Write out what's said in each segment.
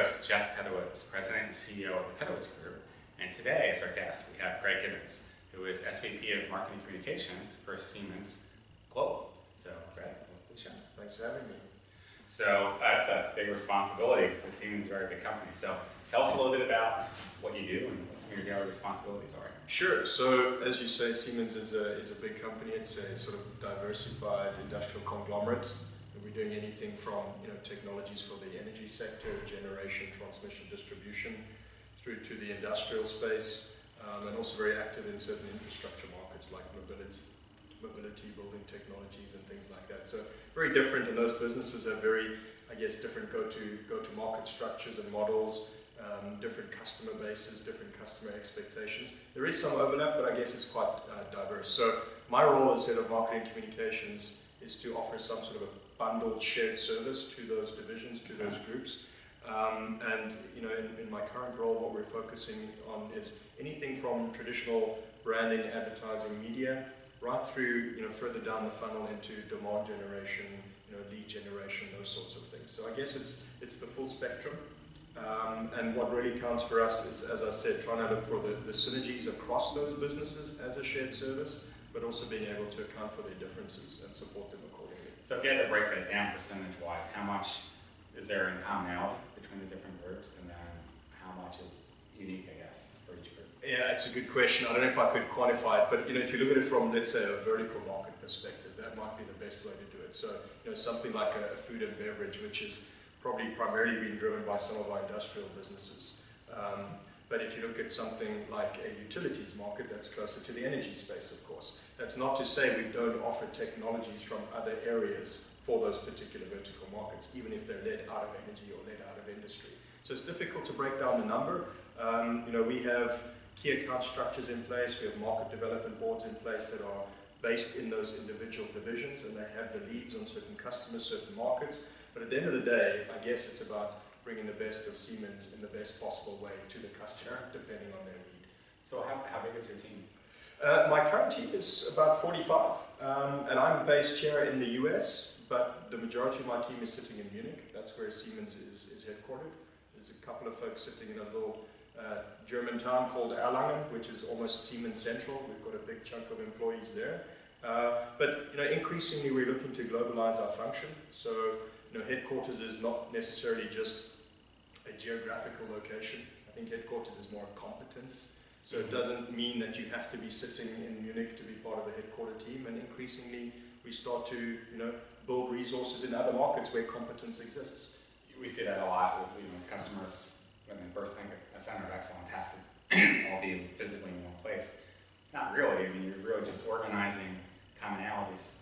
host, Jeff Pedowitz, President and CEO of the Pedowitz Group. And today, as our guest, we have Greg Gibbons, who is SVP of Marketing Communications for Siemens Global. So, Greg, welcome to the show. Thanks for having me. So, that's a big responsibility because Siemens is a very big company. So, tell us a little bit about what you do and what some of your daily responsibilities are. Sure. So, as you say, Siemens is a big company. It's a sort of diversified industrial conglomerate. We're doing anything from technologies for the energy sector, generation, transmission, distribution, through to the industrial space, and also very active in certain infrastructure markets like mobility, building technologies, and things like that. So very different, and those businesses have very, different go-to-market structures and models, different customer bases, different customer expectations. There is some overlap, but I guess it's quite diverse. So my role as head of marketing communications is to offer some sort of a bundled shared service to those divisions, to those groups. And in my current role, what we're focusing on is anything from traditional branding, advertising, media, right through further down the funnel into demand generation, lead generation, those sorts of things. So I guess it's the full spectrum. And what really counts for us is, as I said, trying to look for the synergies across those businesses as a shared service, but also being able to account for their differences and support them accordingly. So if you had to break that down percentage-wise, how much is there in commonality between the different groups, and then how much is unique, I guess, for each group? Yeah, it's a good question. I don't know if I could quantify it, but if you look at it from, let's say, a vertical market perspective, that might be the best way to do it. So, something like a food and beverage, which is probably primarily being driven by some of our industrial businesses. But if you look at something like a utilities market, that's closer to the energy space, of course. That's not to say we don't offer technologies from other areas for those particular vertical markets, even if they're led out of energy or led out of industry. So it's difficult to break down the number. We have key account structures in place. We have market development boards in place that are based in those individual divisions, and they have the leads on certain customers, certain markets. But at the end of the day, I guess it's about bringing the best of Siemens in the best possible way to the customer, depending on their need. So how big is your team? My current team is about 45, and I'm based here in the US, but the majority of my team is sitting in Munich. That's where Siemens is headquartered. There's a couple of folks sitting in a little German town called Erlangen, which is almost Siemens Central. We've got a big chunk of employees there. But increasingly we're looking to globalize our function. So headquarters is not necessarily just a geographical location. I think headquarters is more a competence. So it doesn't mean that you have to be sitting in Munich to be part of a headquarter team. And increasingly we start to build resources in other markets where competence exists. We see that a lot with customers when they first think a center of excellence has to all be physically in one place. Not really. I mean, you're really just organizing commonalities.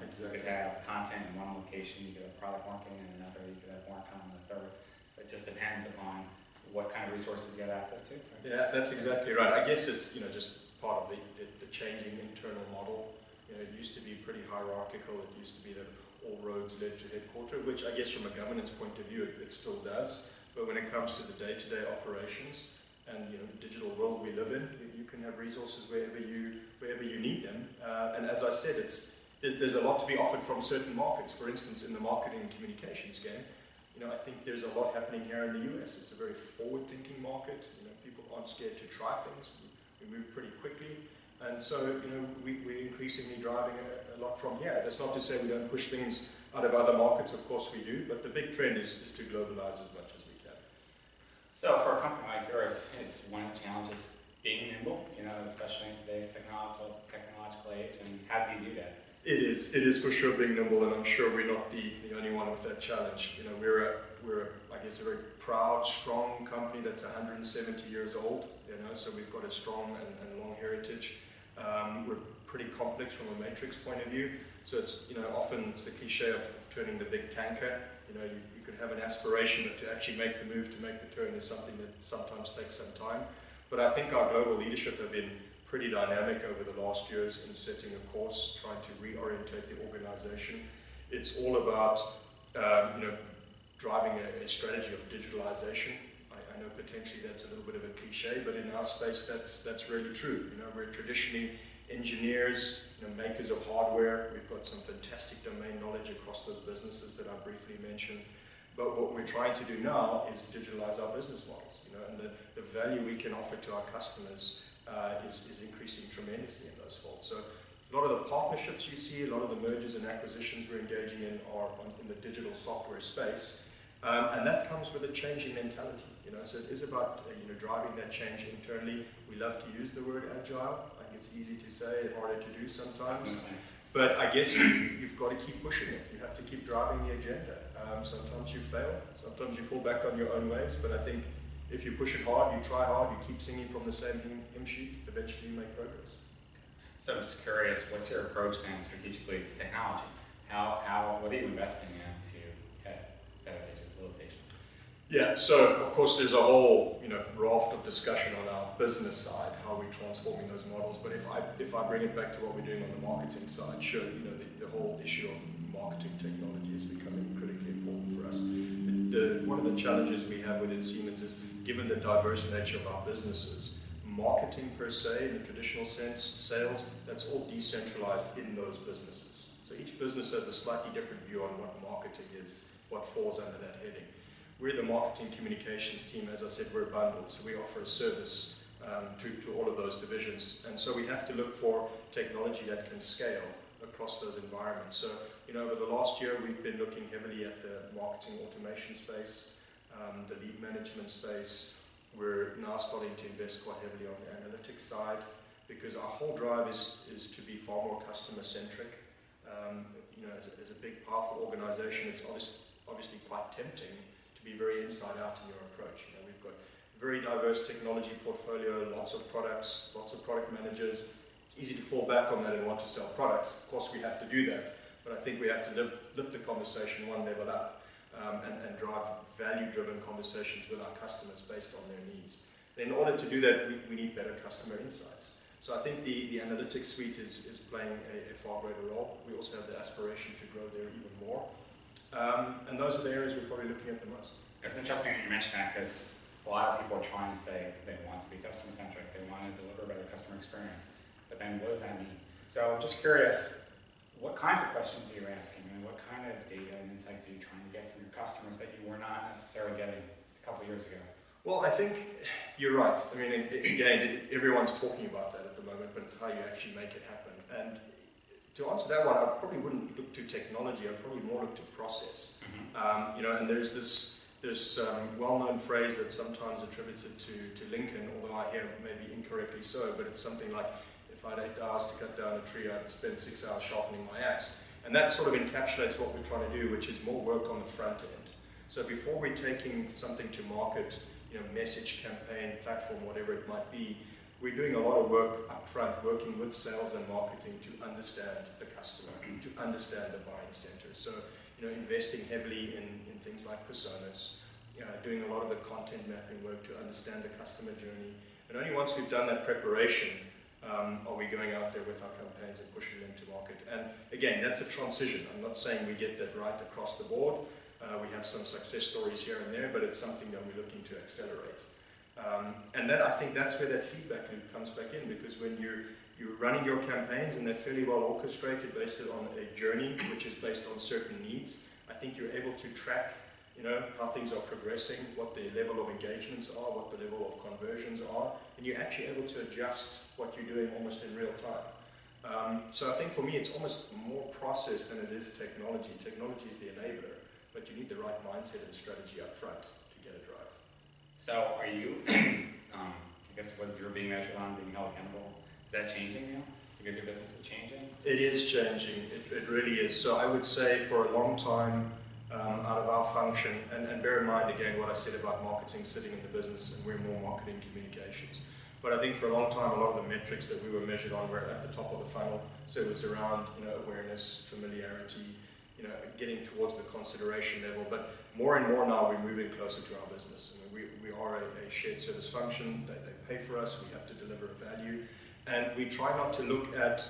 Exactly. You could have content in one location, you could have product marketing in another, you could have Marcom in a third. It just depends upon what kind of resources you have access to. Right? Yeah, that's exactly right. I guess it's just part of the changing internal model. It used to be pretty hierarchical. It used to be that all roads led to headquarters, which I guess from a governance point of view it still does. But when it comes to the day-to-day operations and the digital world we live in, you can have resources wherever you need them. And as I said, there's a lot to be offered from certain markets. For instance, in the marketing and communications game, I think there's a lot happening here in the US. It's a very forward-thinking market. People aren't scared to try things. We move pretty quickly. And so, we're increasingly driving a lot from here. That's not to say we don't push things out of other markets. Of course we do. But the big trend is to globalize as much as we can. So for a company like yours, is one of the challenges being nimble, especially in today's technological age, and how do you do that? It is for sure being nimble, and I'm sure we're not the only one with that challenge. We're I guess a very proud, strong company that's 170 years old. So we've got a strong and long heritage. We're pretty complex from a matrix point of view. So it's often it's the cliche of turning the big tanker. You could have an aspiration, but to actually make the move to make the turn is something that sometimes takes some time. But I think our global leadership have been pretty dynamic over the last years in setting a course, trying to reorientate the organization. It's all about driving a strategy of digitalization. I know potentially that's a little bit of a cliche, but in our space that's really true. We're traditionally engineers, makers of hardware. We've got some fantastic domain knowledge across those businesses that I briefly mentioned. But what we're trying to do now is digitalize our business models, you know, and the value we can offer to our customers is increasing tremendously in those folds. So a lot of the partnerships you see, a lot of the mergers and acquisitions we're engaging in are in the digital software space, and that comes with a changing mentality, you know. So it is about driving that change internally. We love to use the word agile. I think it's easy to say and harder to do sometimes. But I guess you've got to keep pushing it. You have to keep driving the agenda. Sometimes you fail, sometimes you fall back on your own ways, but I think if you push it hard, you try hard, you keep singing from the same hymn sheet, eventually you make progress. So I'm just curious, what's your approach then strategically to technology? What are you investing in to get better digitalization? Yeah, so of course there's a whole raft of discussion on our business side, how we're transforming those models. But if I bring it back to what we're doing on the marketing side, sure, the whole issue of marketing technology is becoming critically important for us. One of the challenges we have within Siemens is, given the diverse nature of our businesses, marketing per se, in the traditional sense, sales, that's all decentralized in those businesses. So each business has a slightly different view on what marketing is, what falls under that heading. We're the marketing communications team. As I said, we're bundled, so we offer a service to all of those divisions. And so we have to look for technology that can scale across those environments. So, over the last year, we've been looking heavily at the marketing automation space, the lead management space. We're now starting to invest quite heavily on the analytics side, because our whole drive is to be far more customer-centric. As a big, powerful organization, it's obviously quite tempting to be very inside-out in your approach. We've got very diverse technology portfolio, lots of products, lots of product managers. It's easy to fall back on that and want to sell products. Of course, we have to do that, but I think we have to lift the conversation one level up and drive value-driven conversations with our customers based on their needs. And in order to do that, we need better customer insights. So I think the analytics suite is playing a far greater role. We also have the aspiration to grow there even more. And those are the areas we're probably looking at the most. It's interesting that you mentioned that, because a lot of people are trying to say they want to be customer-centric, they want to deliver a better customer experience, but then what does that mean? So I'm just curious, what kinds of questions are you asking, and what kind of data and insights are you trying to get from your customers that you were not necessarily getting a couple of years ago? Well, I think you're right. I mean, again, everyone's talking about that at the moment, but it's how you actually make it happen. And to answer that one, I probably wouldn't look to technology. I'd probably more look to process. And there's this well-known phrase that's sometimes attributed to Lincoln, although I hear maybe incorrectly so, but it's something like, if I had 8 hours to cut down a tree, I'd spend 6 hours sharpening my axe. And that sort of encapsulates what we're trying to do, which is more work on the front end. So before we're taking something to market, message, campaign, platform, whatever it might be, we're doing a lot of work up front, working with sales and marketing to understand the customer, to understand the buying centers. So, investing heavily in things like personas, doing a lot of the content mapping work to understand the customer journey. And only once we've done that preparation are we going out there with our campaigns and pushing them to market. And again, that's a transition. I'm not saying we get that right across the board. We have some success stories here and there, but it's something that we're looking to accelerate. And then I think that's where that feedback loop comes back in, because when you're running your campaigns and they're fairly well orchestrated based on a journey which is based on certain needs, I think you're able to track how things are progressing, what the level of engagements are, what the level of conversions are, and you're actually able to adjust what you're doing almost in real time. So I think for me it's almost more process than it is technology. Technology is the enabler, but you need the right mindset and strategy up front to get it right. So are you, I guess what you're being measured on, being held accountable, is that changing now? Because your business is changing? It is changing, it really is. So I would say for a long time, out of our function, and bear in mind again what I said about marketing sitting in the business, and we're more marketing communications. But I think for a long time, a lot of the metrics that we were measured on were at the top of the funnel. So it was around awareness, familiarity, getting towards the consideration level. But more and more now, we're moving closer to our business. We are a shared service function. They pay for us. We have to deliver value, and we try not to look at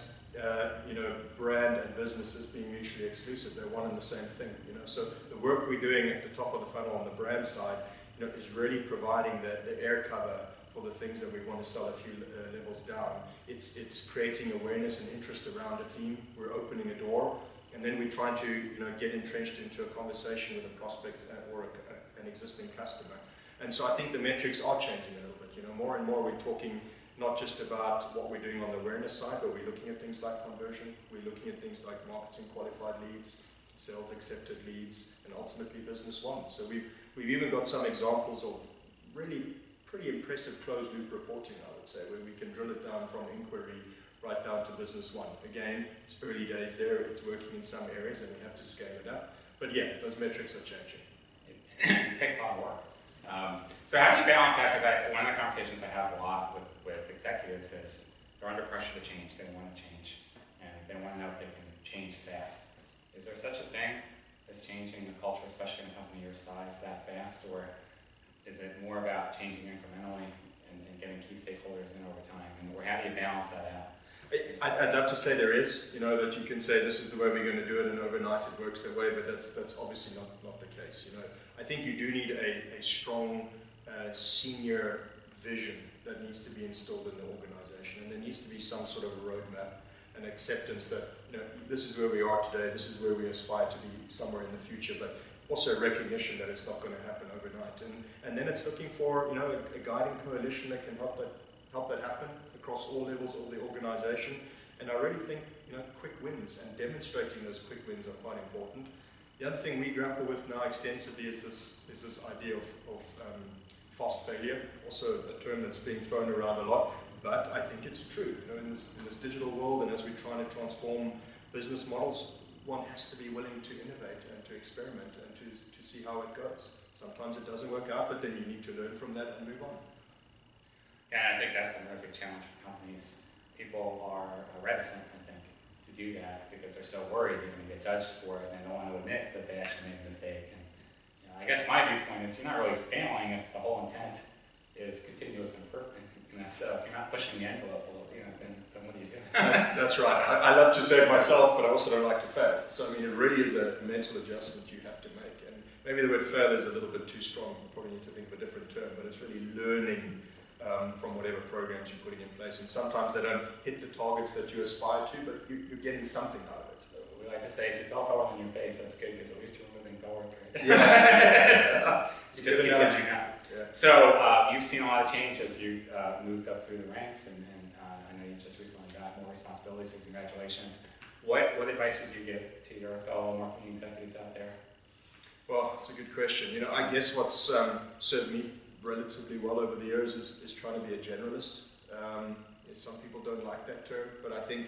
brand and business as being mutually exclusive. They're one and the same thing. So the work we're doing at the top of the funnel on the brand side, is really providing the air cover for the things that we want to sell a few levels down. It's creating awareness and interest around a theme. We're opening a door. and then we're trying to get entrenched into a conversation with a prospect or an existing customer. And so I think the metrics are changing a little bit. More and more we're talking not just about what we're doing on the awareness side, but we're looking at things like conversion, we're looking at things like marketing qualified leads, sales accepted leads, and ultimately business won. So we've even got some examples of really pretty impressive closed loop reporting, I would say, where we can drill it down from inquiry right down to business won. Again, it's early days there, it's working in some areas and we have to scale it up. But yeah, those metrics are changing. It takes a lot of work. So how do you balance that? Because one of the conversations I have a lot with executives is they're under pressure to change, they want to change, and they want to know if they can change fast. Is there such a thing as changing the culture, especially in a company your size, that fast, or is it more about changing incrementally and getting key stakeholders in over time? And how do you balance that out? I'd love to say there is, that you can say this is the way we're going to do it and overnight it works that way, but that's obviously not the case. I think you do need a strong senior vision that needs to be instilled in the organization, and there needs to be some sort of a roadmap and acceptance that this is where we are today, this is where we aspire to be somewhere in the future, but also a recognition that it's not going to happen overnight. And then it's looking for a guiding coalition that can help that happen across all levels of the organization. And I really think quick wins and demonstrating those quick wins are quite important. The other thing we grapple with now extensively is this idea of fast failure, also a term that's being thrown around a lot, but I think it's true. In this digital world, and as we're trying to transform business models, one has to be willing to innovate and to experiment and to see how it goes. Sometimes it doesn't work out, but then you need to learn from that and move on. Yeah, I think that's another big challenge for companies. People are reticent, I think, to do that because they're so worried they're going to get judged for it, and they don't want to admit that they actually made a mistake. And I guess my viewpoint is you're not really failing if the whole intent is continuous improvement. So if you're not pushing the envelope a little, then what do you do? That's right. I love to say it myself, but I also don't like to fail. So it really is a mental adjustment you have to make. And maybe the word fail is a little bit too strong. You probably need to think of a different term, but it's really learning from whatever programs you're putting in place. And sometimes they don't hit the targets that you aspire to, but you're getting something out of it. We like to say if you fell forward on your face, that's good because at least you're moving forward. Right? Yeah. So you just keep edging up. Yeah. So you've seen a lot of change as you've moved up through the ranks, and I know you just recently got more responsibilities, so congratulations. What advice would you give to your fellow marketing executives out there? Well, it's a good question. I guess what's served me relatively well over the years is trying to be a generalist. Some people don't like that term, but I think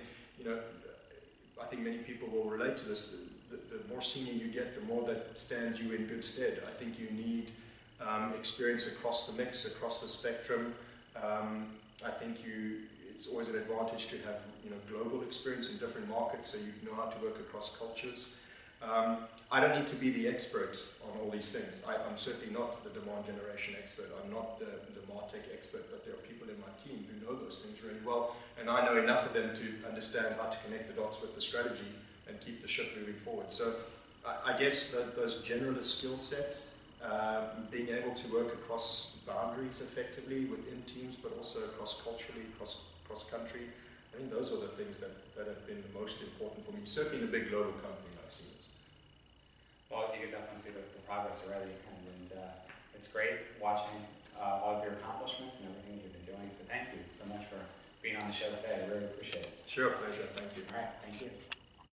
many people will relate to this. The more senior you get, the more that stands you in good stead. I think you need experience across the mix, across the spectrum. I think it's always an advantage to have global experience in different markets, so you know how to work across cultures. I don't need to be the expert on all these things. I'm certainly not the demand generation expert. I'm not the MarTech expert, but there are people in my team who know those things really well, and I know enough of them to understand how to connect the dots with the strategy and keep the ship moving forward. So I guess those generalist skill sets, being able to work across boundaries effectively within teams, but also across culturally, cross country, I think those are the things that have been the most important for me, certainly in a big global company like Siemens. Well, you can definitely see the progress already, and it's great watching all of your accomplishments and everything you've been doing, so thank you so much for being on the show today. I really appreciate it. Sure, pleasure. Thank you. All right, thank you.